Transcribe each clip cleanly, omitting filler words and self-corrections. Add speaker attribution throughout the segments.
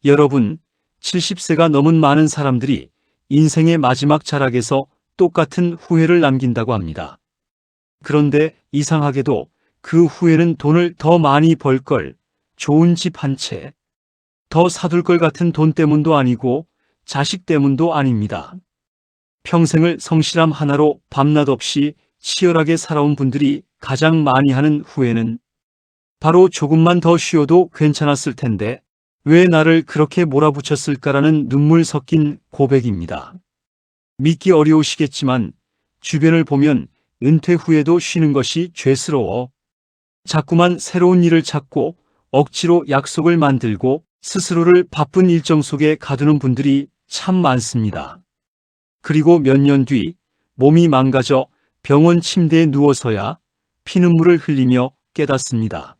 Speaker 1: 여러분, 70세가 넘은 많은 사람들이 인생의 마지막 자락에서 똑같은 후회를 남긴다고 합니다. 그런데 이상하게도 그 후회는 돈을 더 많이 벌 걸, 좋은 집 한 채, 더 사둘 걸 같은 돈 때문도 아니고 자식 때문도 아닙니다. 평생을 성실함 하나로 밤낮 없이 치열하게 살아온 분들이 가장 많이 하는 후회는 바로 조금만 더 쉬어도 괜찮았을 텐데 왜 나를 그렇게 몰아붙였을까라는 눈물 섞인 고백입니다. 믿기 어려우시겠지만 주변을 보면 은퇴 후에도 쉬는 것이 죄스러워 자꾸만 새로운 일을 찾고 억지로 약속을 만들고 스스로를 바쁜 일정 속에 가두는 분들이 참 많습니다. 그리고 몇 년 뒤 몸이 망가져 병원 침대에 누워서야 피눈물을 흘리며 깨닫습니다.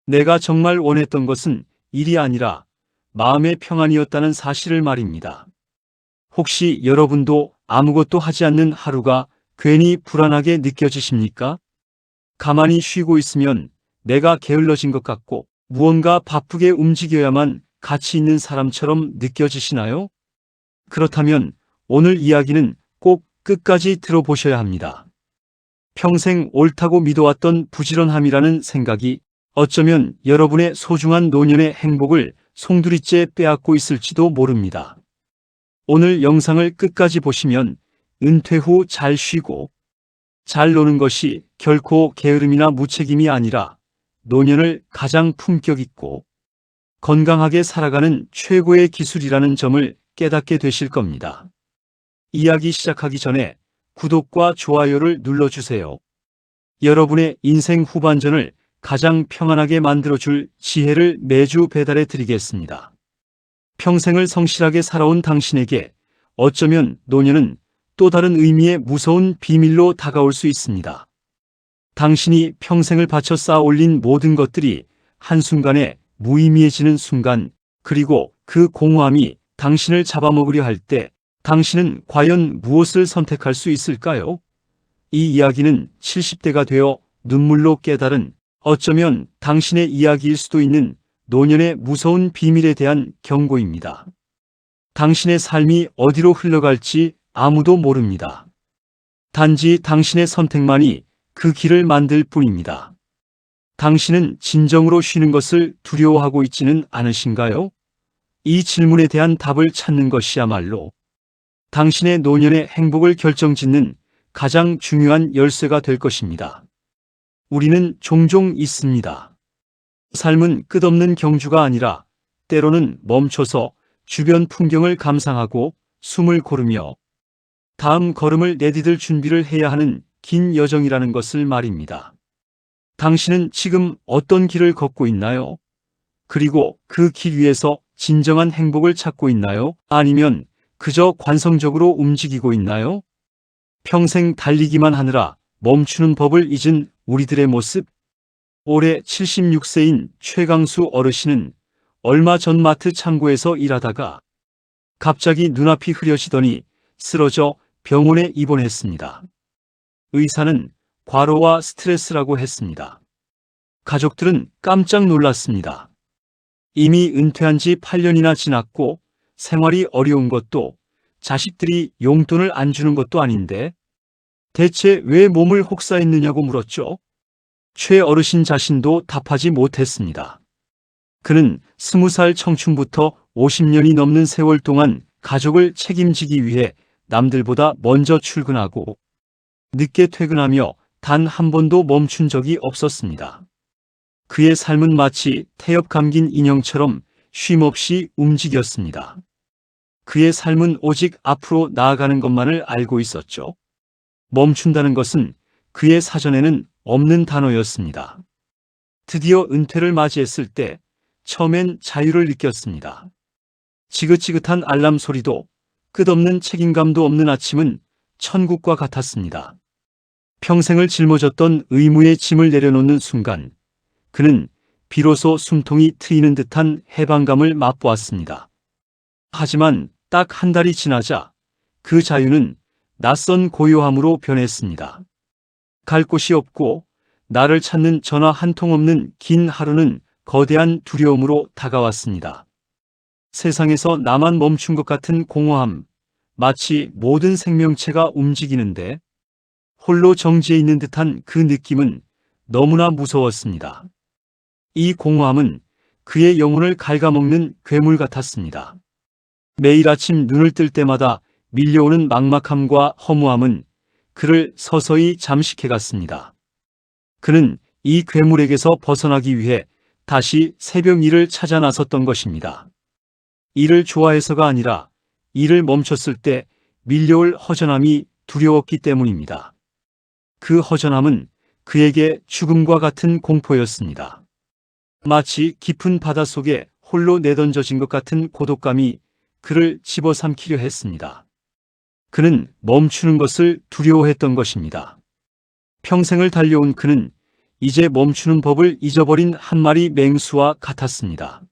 Speaker 1: 내가 정말 원했던 것은 일이 아니라 마음의 평안이었다는 사실을 말입니다. 혹시 여러분도 아무것도 하지 않는 하루가 괜히 불안하게 느껴지십니까? 가만히 쉬고 있으면 내가 게을러진 것 같고 무언가 바쁘게 움직여야만 가치 있는 사람처럼 느껴지시나요? 그렇다면 오늘 이야기는 꼭 끝까지 들어보셔야 합니다. 평생 옳다고 믿어왔던 부지런함이라는 생각이 어쩌면 여러분의 소중한 노년의 행복을 송두리째 빼앗고 있을지도 모릅니다. 오늘 영상을 끝까지 보시면 은퇴 후 잘 쉬고 잘 노는 것이 결코 게으름이나 무책임이 아니라 노년을 가장 품격 있고 건강하게 살아가는 최고의 기술이라는 점을 깨닫게 되실 겁니다. 이야기 시작하기 전에 구독과 좋아요를 눌러주세요. 여러분의 인생 후반전을 가장 평안하게 만들어줄 지혜를 매주 배달해 드리겠습니다. 평생을 성실하게 살아온 당신에게 어쩌면 노년은 또 다른 의미의 무서운 비밀로 다가올 수 있습니다. 당신이 평생을 바쳐 쌓아 올린 모든 것들이 한순간에 무의미해지는 순간, 그리고 그 공허함이 당신을 잡아먹으려 할 때 당신은 과연 무엇을 선택할 수 있을까요? 이 이야기는 70대가 되어 눈물로 깨달은 어쩌면 당신의 이야기일 수도 있는 노년의 무서운 비밀에 대한 경고입니다. 당신의 삶이 어디로 흘러갈지 아무도 모릅니다. 단지 당신의 선택만이 그 길을 만들 뿐입니다. 당신은 진정으로 쉬는 것을 두려워하고 있지는 않으신가요? 이 질문에 대한 답을 찾는 것이야말로 당신의 노년의 행복을 결정짓는 가장 중요한 열쇠가 될 것입니다. 우리는 종종 있습니다. 삶은 끝없는 경주가 아니라 때로는 멈춰서 주변 풍경을 감상하고 숨을 고르며 다음 걸음을 내디딜 준비를 해야 하는 긴 여정이라는 것을 말입니다. 당신은 지금 어떤 길을 걷고 있나요? 그리고 그 길 위에서 진정한 행복을 찾고 있나요? 아니면 그저 관성적으로 움직이고 있나요? 평생 달리기만 하느라 멈추는 법을 잊은 우리들의 모습. 올해 76세인 최강수 어르신은 얼마 전 마트 창고에서 일하다가 갑자기 눈앞이 흐려지더니 쓰러져 병원에 입원했습니다. 의사는 과로와 스트레스라고 했습니다. 가족들은 깜짝 놀랐습니다. 이미 은퇴한 지 8년이나 지났고 생활이 어려운 것도 자식들이 용돈을 안 주는 것도 아닌데 대체 왜 몸을 혹사했느냐고 물었죠. 최 어르신 자신도 답하지 못했습니다. 그는 20살 청춘부터 50년이 넘는 세월 동안 가족을 책임지기 위해 남들보다 먼저 출근하고 늦게 퇴근하며 단 한 번도 멈춘 적이 없었습니다. 그의 삶은 마치 태엽 감긴 인형처럼 쉼없이 움직였습니다. 그의 삶은 오직 앞으로 나아가는 것만을 알고 있었죠. 멈춘다는 것은 그의 사전에는 없는 단어였습니다. 드디어 은퇴를 맞이했을 때 처음엔 자유를 느꼈습니다. 지긋지긋한 알람 소리도 끝없는 책임감도 없는 아침은 천국과 같았습니다. 평생을 짊어졌던 의무의 짐을 내려놓는 순간 그는 비로소 숨통이 트이는 듯한 해방감을 맛보았습니다. 하지만 딱 한 달이 지나자 그 자유는 낯선 고요함으로 변했습니다. 갈 곳이 없고 나를 찾는 전화 한 통 없는 긴 하루는 거대한 두려움으로 다가왔습니다. 세상에서 나만 멈춘 것 같은 공허함, 마치 모든 생명체가 움직이는데 홀로 정지해 있는 듯한 그 느낌은 너무나 무서웠습니다. 이 공허함은 그의 영혼을 갉아먹는 괴물 같았습니다. 매일 아침 눈을 뜰 때마다 밀려오는 막막함과 허무함은 그를 서서히 잠식해갔습니다. 그는 이 괴물에게서 벗어나기 위해 다시 새벽 일을 찾아 나섰던 것입니다. 일을 좋아해서가 아니라 일을 멈췄을 때 밀려올 허전함이 두려웠기 때문입니다. 그 허전함은 그에게 죽음과 같은 공포였습니다. 마치 깊은 바다 속에 홀로 내던져진 것 같은 고독감이 그를 집어삼키려 했습니다. 그는 멈추는 것을 두려워했던 것입니다. 평생을 달려온 그는 이제 멈추는 법을 잊어버린 한 마리 맹수와 같았습니다.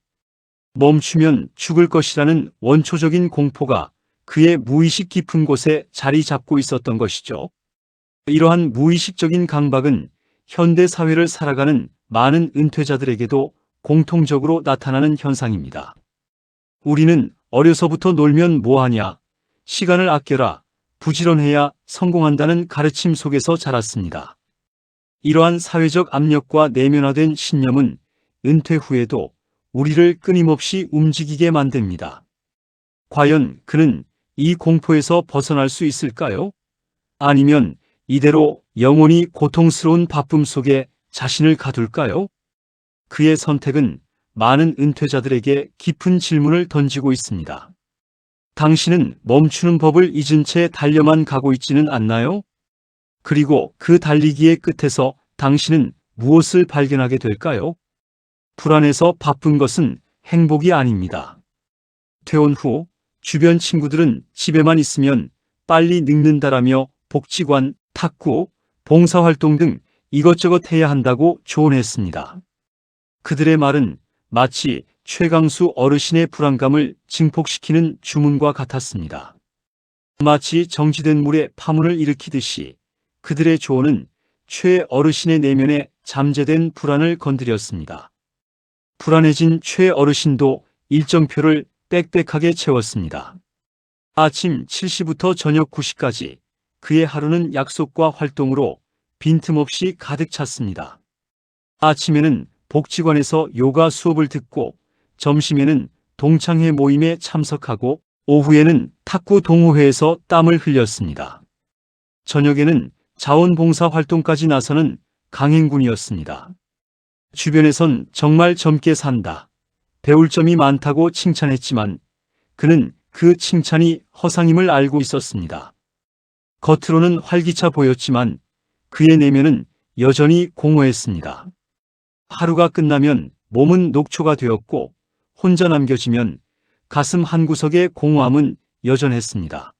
Speaker 1: 멈추면 죽을 것이라는 원초적인 공포가 그의 무의식 깊은 곳에 자리 잡고 있었던 것이죠. 이러한 무의식적인 강박은 현대 사회를 살아가는 많은 은퇴자들에게도 공통적으로 나타나는 현상입니다. 우리는 어려서부터 놀면 뭐하냐, 시간을 아껴라, 부지런해야 성공한다는 가르침 속에서 자랐습니다. 이러한 사회적 압력과 내면화된 신념은 은퇴 후에도 우리를 끊임없이 움직이게 만듭니다. 과연 그는 이 공포에서 벗어날 수 있을까요? 아니면 이대로 영원히 고통스러운 바쁨 속에 자신을 가둘까요? 그의 선택은 많은 은퇴자들에게 깊은 질문을 던지고 있습니다. 당신은 멈추는 법을 잊은 채 달려만 가고 있지는 않나요? 그리고 그 달리기의 끝에서 당신은 무엇을 발견하게 될까요? 불안해서 바쁜 것은 행복이 아닙니다. 퇴원 후 주변 친구들은 집에만 있으면 빨리 늙는다라며 복지관, 탁구, 봉사활동 등 이것저것 해야 한다고 조언했습니다. 그들의 말은 마치 최강수 어르신의 불안감을 증폭시키는 주문과 같았습니다. 마치 정지된 물에 파문을 일으키듯이 그들의 조언은 최 어르신의 내면에 잠재된 불안을 건드렸습니다. 불안해진 최 어르신도 일정표를 빽빽하게 채웠습니다. 아침 7시부터 저녁 9시까지 그의 하루는 약속과 활동으로 빈틈없이 가득 찼습니다. 아침에는 복지관에서 요가 수업을 듣고 점심에는 동창회 모임에 참석하고 오후에는 탁구 동호회에서 땀을 흘렸습니다. 저녁에는 자원봉사 활동까지 나서는 강행군이었습니다. 주변에선 정말 젊게 산다, 배울 점이 많다고 칭찬했지만 그는 그 칭찬이 허상임을 알고 있었습니다. 겉으로는 활기차 보였지만 그의 내면은 여전히 공허했습니다. 하루가 끝나면 몸은 녹초가 되었고 혼자 남겨지면 가슴 한구석의 공허함은 여전했습니다.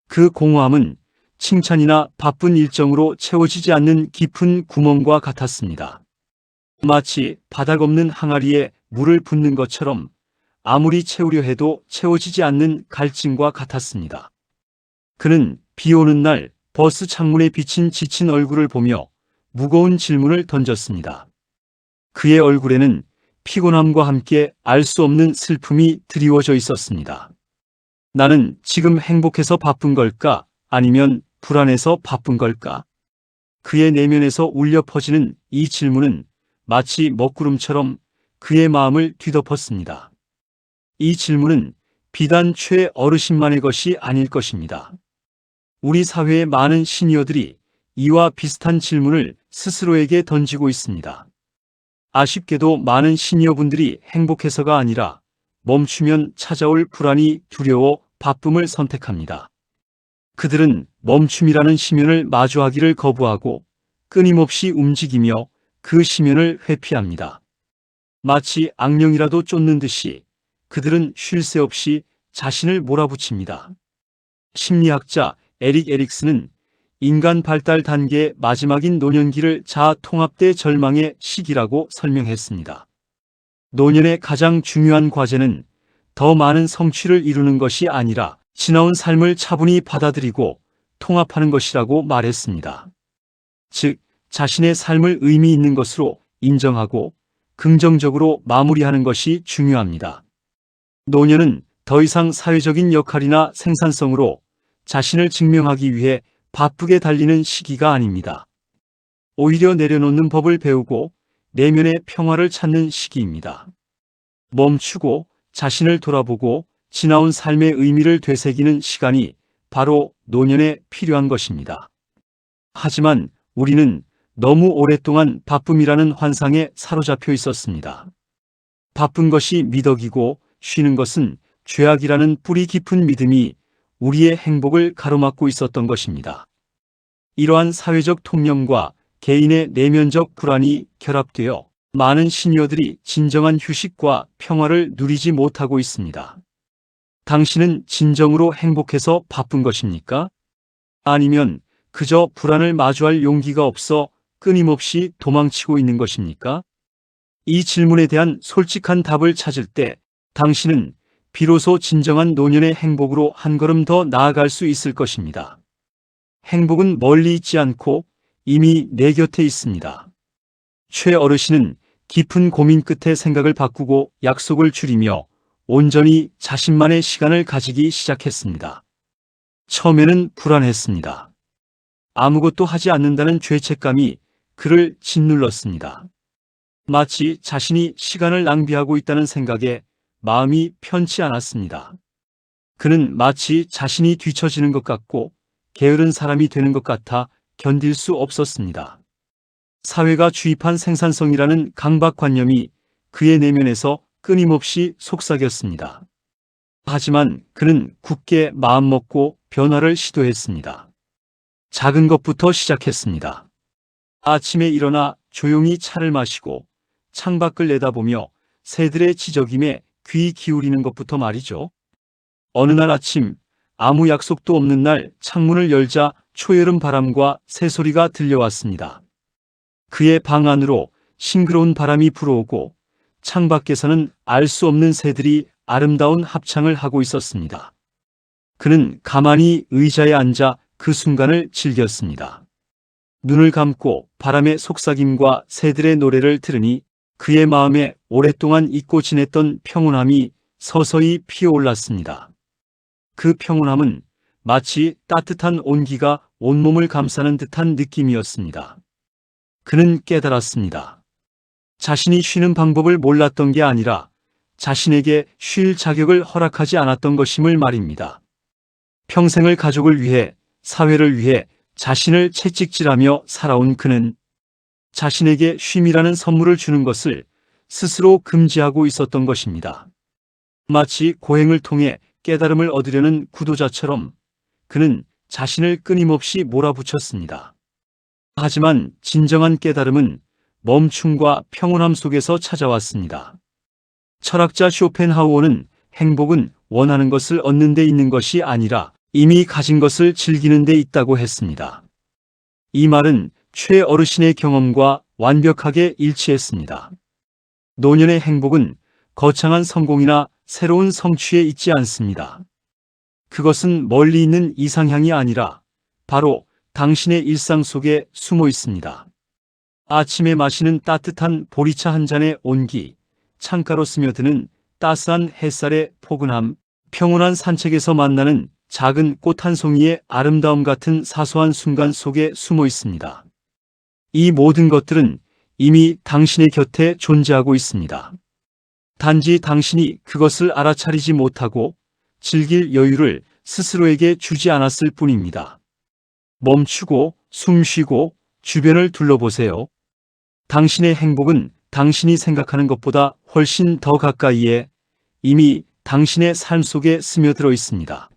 Speaker 1: 그 공허함은 칭찬이나 바쁜 일정으로 채워지지 않는 깊은 구멍과 같았습니다. 마치 바닥 없는 항아리에 물을 붓는 것처럼 아무리 채우려 해도 채워지지 않는 갈증과 같았습니다. 그는 비 오는 날 버스 창문에 비친 지친 얼굴을 보며 무거운 질문을 던졌습니다. 그의 얼굴에는 피곤함과 함께 알 수 없는 슬픔이 드리워져 있었습니다. 나는 지금 행복해서 바쁜 걸까? 아니면 불안해서 바쁜 걸까? 그의 내면에서 울려 퍼지는 이 질문은 마치 먹구름처럼 그의 마음을 뒤덮었습니다. 이 질문은 비단 최 어르신만의 것이 아닐 것입니다. 우리 사회의 많은 시니어들이 이와 비슷한 질문을 스스로에게 던지고 있습니다. 아쉽게도 많은 시니어분들이 행복해서가 아니라 멈추면 찾아올 불안이 두려워 바쁨을 선택합니다. 그들은 멈춤이라는 심연을 마주하기를 거부하고 끊임없이 움직이며 그 심연을 회피합니다. 마치 악령이라도 쫓는 듯이 그들은 쉴 새 없이 자신을 몰아붙입니다. 심리학자 에릭 에릭슨은 인간 발달 단계의 마지막인 노년기를 자아 통합대 절망의 시기라고 설명했습니다. 노년의 가장 중요한 과제는 더 많은 성취를 이루는 것이 아니라 지나온 삶을 차분히 받아들이고 통합하는 것이라고 말했습니다. 즉, 자신의 삶을 의미 있는 것으로 인정하고 긍정적으로 마무리하는 것이 중요합니다. 노년은 더 이상 사회적인 역할이나 생산성으로 자신을 증명하기 위해 바쁘게 달리는 시기가 아닙니다. 오히려 내려놓는 법을 배우고 내면의 평화를 찾는 시기입니다. 멈추고 자신을 돌아보고 지나온 삶의 의미를 되새기는 시간이 바로 노년에 필요한 것입니다. 하지만 우리는 너무 오랫동안 바쁨이라는 환상에 사로잡혀 있었습니다. 바쁜 것이 미덕이고 쉬는 것은 죄악이라는 뿌리 깊은 믿음이 우리의 행복을 가로막고 있었던 것입니다. 이러한 사회적 통념과 개인의 내면적 불안이 결합되어 많은 시니어들이 진정한 휴식과 평화를 누리지 못하고 있습니다. 당신은 진정으로 행복해서 바쁜 것입니까? 아니면 그저 불안을 마주할 용기가 없어 끊임없이 도망치고 있는 것입니까? 이 질문에 대한 솔직한 답을 찾을 때 당신은 비로소 진정한 노년의 행복으로 한 걸음 더 나아갈 수 있을 것입니다. 행복은 멀리 있지 않고 이미 내 곁에 있습니다. 최 어르신은 깊은 고민 끝에 생각을 바꾸고 약속을 줄이며 온전히 자신만의 시간을 가지기 시작했습니다. 처음에는 불안했습니다. 아무것도 하지 않는다는 죄책감이 그를 짓눌렀습니다. 마치 자신이 시간을 낭비하고 있다는 생각에 마음이 편치 않았습니다. 그는 마치 자신이 뒤처지는 것 같고 게으른 사람이 되는 것 같아 견딜 수 없었습니다. 사회가 주입한 생산성이라는 강박관념이 그의 내면에서 끊임없이 속삭였습니다. 하지만 그는 굳게 마음먹고 변화를 시도했습니다. 작은 것부터 시작했습니다. 아침에 일어나 조용히 차를 마시고 창밖을 내다보며 새들의 지저귐에 귀 기울이는 것부터 말이죠. 어느 날 아침 아무 약속도 없는 날 창문을 열자 초여름 바람과 새소리가 들려왔습니다. 그의 방 안으로 싱그러운 바람이 불어오고 창밖에서는 알 수 없는 새들이 아름다운 합창을 하고 있었습니다. 그는 가만히 의자에 앉아 그 순간을 즐겼습니다. 눈을 감고 바람의 속삭임과 새들의 노래를 들으니 그의 마음에 오랫동안 잊고 지냈던 평온함이 서서히 피어올랐습니다. 그 평온함은 마치 따뜻한 온기가 온몸을 감싸는 듯한 느낌이었습니다. 그는 깨달았습니다. 자신이 쉬는 방법을 몰랐던 게 아니라 자신에게 쉴 자격을 허락하지 않았던 것임을 말입니다. 평생을 가족을 위해, 사회를 위해 자신을 채찍질하며 살아온 그는 자신에게 쉼이라는 선물을 주는 것을 스스로 금지하고 있었던 것입니다. 마치 고행을 통해 깨달음을 얻으려는 구도자처럼 그는 자신을 끊임없이 몰아붙였습니다. 하지만 진정한 깨달음은 멈춤과 평온함 속에서 찾아왔습니다. 철학자 쇼펜하우어는 행복은 원하는 것을 얻는 데 있는 것이 아니라 이미 가진 것을 즐기는 데 있다고 했습니다. 이 말은 최 어르신의 경험과 완벽하게 일치했습니다. 노년의 행복은 거창한 성공이나 새로운 성취에 있지 않습니다. 그것은 멀리 있는 이상향이 아니라 바로 당신의 일상 속에 숨어 있습니다. 아침에 마시는 따뜻한 보리차 한 잔의 온기, 창가로 스며드는 따스한 햇살의 포근함, 평온한 산책에서 만나는 작은 꽃 한 송이의 아름다움 같은 사소한 순간 속에 숨어 있습니다. 이 모든 것들은 이미 당신의 곁에 존재하고 있습니다. 단지 당신이 그것을 알아차리지 못하고 즐길 여유를 스스로에게 주지 않았을 뿐입니다. 멈추고 숨 쉬고 주변을 둘러보세요. 당신의 행복은 당신이 생각하는 것보다 훨씬 더 가까이에 이미 당신의 삶 속에 스며들어 있습니다.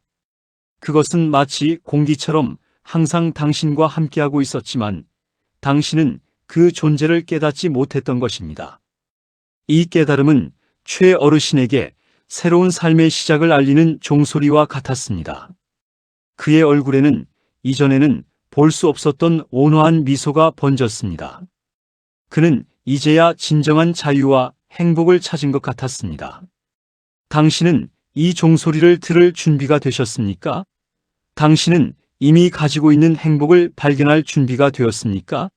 Speaker 1: 그것은 마치 공기처럼 항상 당신과 함께하고 있었지만 당신은 그 존재를 깨닫지 못했던 것입니다. 이 깨달음은 최 어르신에게 새로운 삶의 시작을 알리는 종소리와 같았습니다. 그의 얼굴에는 이전에는 볼 수 없었던 온화한 미소가 번졌습니다. 그는 이제야 진정한 자유와 행복을 찾은 것 같았습니다. 당신은 이 종소리를 들을 준비가 되셨습니까? 당신은 이미 가지고 있는 행복을 발견할 준비가 되었습니까?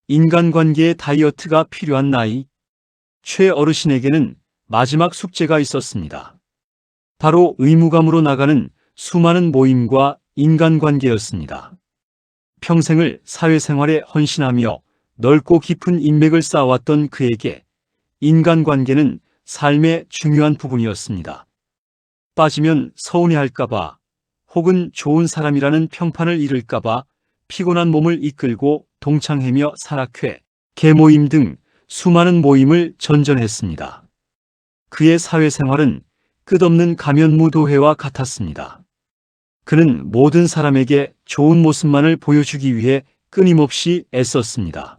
Speaker 1: 인간관계의 다이어트가 필요한 나이. 최 어르신에게는 마지막 숙제가 있었습니다. 바로 의무감으로 나가는 수많은 모임과 인간관계였습니다. 평생을 사회생활에 헌신하며 넓고 깊은 인맥을 쌓아왔던 그에게 인간관계는 삶의 중요한 부분이었습니다. 빠지면 서운해할까봐 혹은 좋은 사람이라는 평판을 잃을까봐 피곤한 몸을 이끌고 동창회며 산악회, 계모임 등 수많은 모임을 전전했습니다. 그의 사회생활은 끝없는 가면무도회와 같았습니다. 그는 모든 사람에게 좋은 모습만을 보여주기 위해 끊임없이 애썼습니다.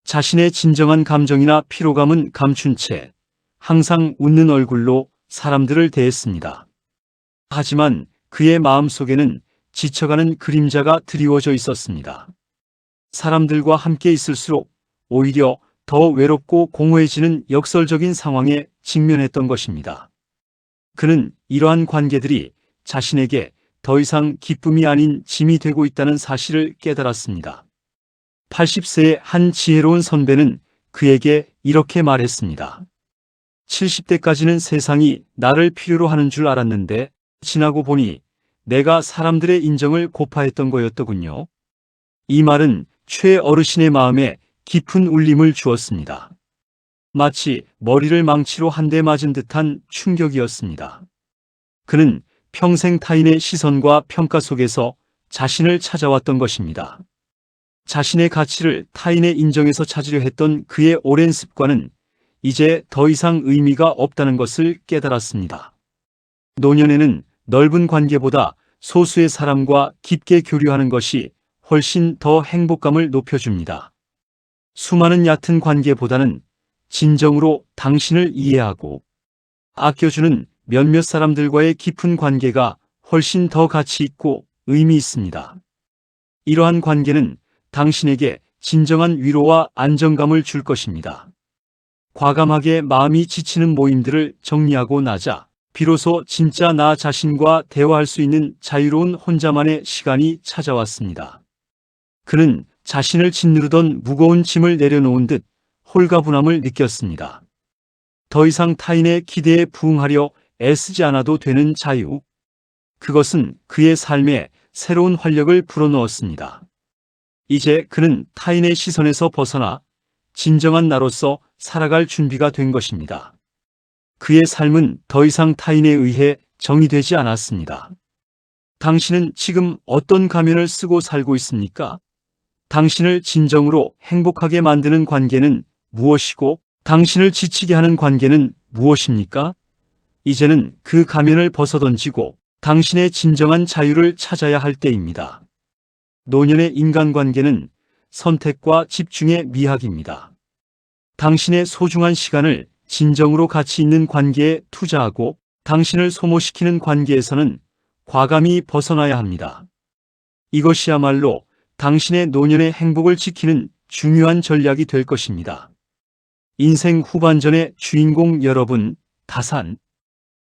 Speaker 1: 자신의 진정한 감정이나 피로감은 감춘 채 항상 웃는 얼굴로 사람들을 대했습니다. 하지만 그의 마음속에는 지쳐가는 그림자가 드리워져 있었습니다. 사람들과 함께 있을수록 오히려 더 외롭고 공허해지는 역설적인 상황에 직면했던 것입니다. 그는 이러한 관계들이 자신에게 더 이상 기쁨이 아닌 짐이 되고 있다는 사실을 깨달았습니다. 80세의 한 지혜로운 선배는 그에게 이렇게 말했습니다. 70대까지는 세상이 나를 필요로 하는 줄 알았는데 지나고 보니 내가 사람들의 인정을 고파했던 거였더군요. 이 말은 최 어르신의 마음에 깊은 울림을 주었습니다. 마치 머리를 망치로 한 대 맞은 듯한 충격이었습니다. 그는 평생 타인의 시선과 평가 속에서 자신을 찾아왔던 것입니다. 자신의 가치를 타인의 인정에서 찾으려 했던 그의 오랜 습관은 이제 더 이상 의미가 없다는 것을 깨달았습니다. 노년에는 넓은 관계보다 소수의 사람과 깊게 교류하는 것이 훨씬 더 행복감을 높여줍니다. 수많은 얕은 관계보다는 진정으로 당신을 이해하고 아껴주는 몇몇 사람들과의 깊은 관계가 훨씬 더 가치 있고 의미 있습니다. 이러한 관계는 당신에게 진정한 위로와 안정감을 줄 것입니다. 과감하게 마음이 지치는 모임들을 정리하고 나자 비로소 진짜 나 자신과 대화할 수 있는 자유로운 혼자만의 시간이 찾아왔습니다. 그는 자신을 짓누르던 무거운 짐을 내려놓은 듯 홀가분함을 느꼈습니다. 더 이상 타인의 기대에 부응하려 애쓰지 않아도 되는 자유. 그것은 그의 삶에 새로운 활력을 불어넣었습니다. 이제 그는 타인의 시선에서 벗어나 진정한 나로서 살아갈 준비가 된 것입니다. 그의 삶은 더 이상 타인에 의해 정의되지 않았습니다. 당신은 지금 어떤 가면을 쓰고 살고 있습니까? 당신을 진정으로 행복하게 만드는 관계는 무엇이고 당신을 지치게 하는 관계는 무엇입니까? 이제는 그 가면을 벗어던지고 당신의 진정한 자유를 찾아야 할 때입니다. 노년의 인간관계는 선택과 집중의 미학입니다. 당신의 소중한 시간을 진정으로 가치 있는 관계에 투자하고 당신을 소모시키는 관계에서는 과감히 벗어나야 합니다. 이것이야말로 당신의 노년의 행복을 지키는 중요한 전략이 될 것입니다. 인생 후반전의 주인공 여러분, 다산.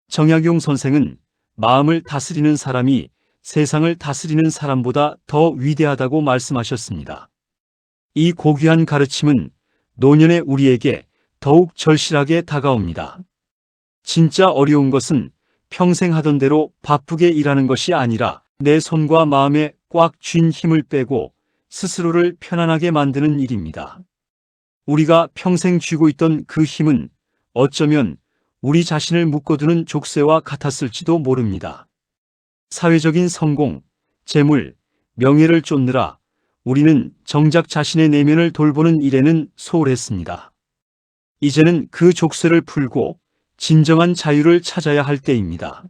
Speaker 1: 정약용 선생은 마음을 다스리는 사람이 세상을 다스리는 사람보다 더 위대하다고 말씀하셨습니다. 이 고귀한 가르침은 노년의 우리에게 더욱 절실하게 다가옵니다. 진짜 어려운 것은 평생 하던 대로 바쁘게 일하는 것이 아니라 내 손과 마음에 꽉 쥔 힘을 빼고 스스로를 편안하게 만드는 일입니다. 우리가 평생 쥐고 있던 그 힘은 어쩌면 우리 자신을 묶어두는 족쇄와 같았을지도 모릅니다. 사회적인 성공, 재물, 명예를 쫓느라 우리는 정작 자신의 내면을 돌보는 일에는 소홀했습니다. 이제는 그 족쇄를 풀고 진정한 자유를 찾아야 할 때입니다.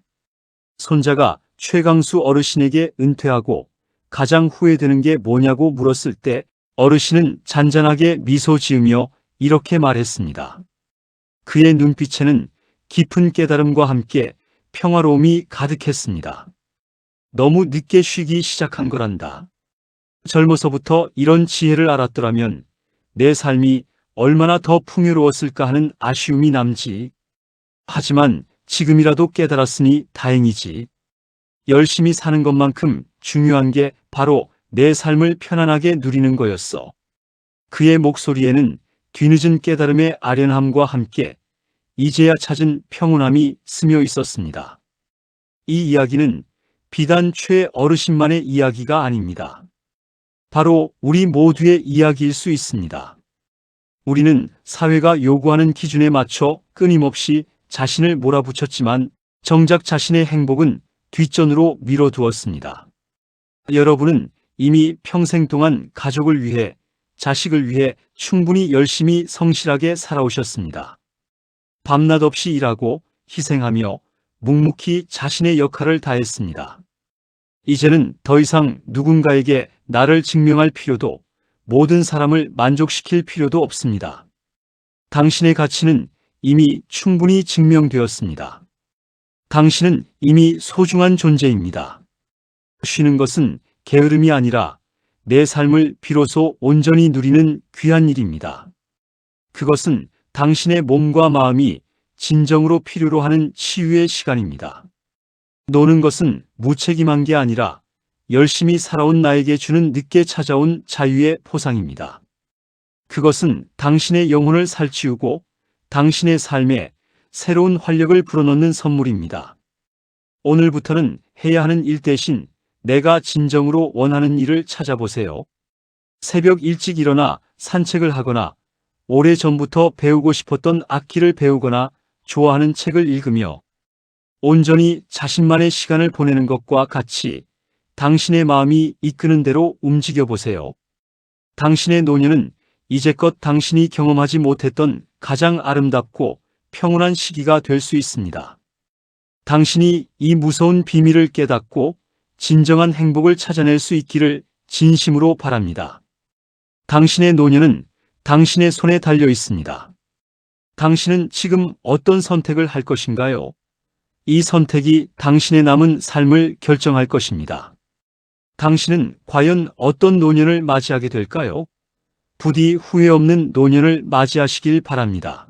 Speaker 1: 손자가 최강수 어르신에게 은퇴하고 가장 후회되는 게 뭐냐고 물었을 때 어르신은 잔잔하게 미소 지으며 이렇게 말했습니다. 그의 눈빛에는 깊은 깨달음과 함께 평화로움이 가득했습니다. 너무 늦게 쉬기 시작한 거란다. 젊어서부터 이런 지혜를 알았더라면 내 삶이 얼마나 더 풍요로웠을까 하는 아쉬움이 남지. 하지만 지금이라도 깨달았으니 다행이지. 열심히 사는 것만큼 중요한 게 바로 내 삶을 편안하게 누리는 거였어. 그의 목소리에는 뒤늦은 깨달음의 아련함과 함께 이제야 찾은 평온함이 스며 있었습니다. 이 이야기는 비단 최 어르신만의 이야기가 아닙니다. 바로 우리 모두의 이야기일 수 있습니다. 우리는 사회가 요구하는 기준에 맞춰 끊임없이 자신을 몰아붙였지만 정작 자신의 행복은 뒷전으로 밀어두었습니다. 여러분은 이미 평생 동안 가족을 위해, 자식을 위해 충분히 열심히 성실하게 살아오셨습니다. 밤낮 없이 일하고 희생하며 묵묵히 자신의 역할을 다했습니다. 이제는 더 이상 누군가에게 나를 증명할 필요도, 모든 사람을 만족시킬 필요도 없습니다. 당신의 가치는 이미 충분히 증명되었습니다. 당신은 이미 소중한 존재입니다. 쉬는 것은 게으름이 아니라 내 삶을 비로소 온전히 누리는 귀한 일입니다. 그것은 당신의 몸과 마음이 진정으로 필요로 하는 치유의 시간입니다. 노는 것은 무책임한 게 아니라 열심히 살아온 나에게 주는 늦게 찾아온 자유의 포상입니다. 그것은 당신의 영혼을 살찌우고 당신의 삶에 새로운 활력을 불어넣는 선물입니다. 오늘부터는 해야 하는 일 대신 내가 진정으로 원하는 일을 찾아보세요. 새벽 일찍 일어나 산책을 하거나 오래전부터 배우고 싶었던 악기를 배우거나 좋아하는 책을 읽으며 온전히 자신만의 시간을 보내는 것과 같이 당신의 마음이 이끄는 대로 움직여 보세요. 당신의 노년은 이제껏 당신이 경험하지 못했던 가장 아름답고 평온한 시기가 될 수 있습니다. 당신이 이 무서운 비밀을 깨닫고 진정한 행복을 찾아낼 수 있기를 진심으로 바랍니다. 당신의 노년은 당신의 손에 달려 있습니다. 당신은 지금 어떤 선택을 할 것인가요? 이 선택이 당신의 남은 삶을 결정할 것입니다. 당신은 과연 어떤 노년을 맞이하게 될까요? 부디 후회 없는 노년을 맞이하시길 바랍니다.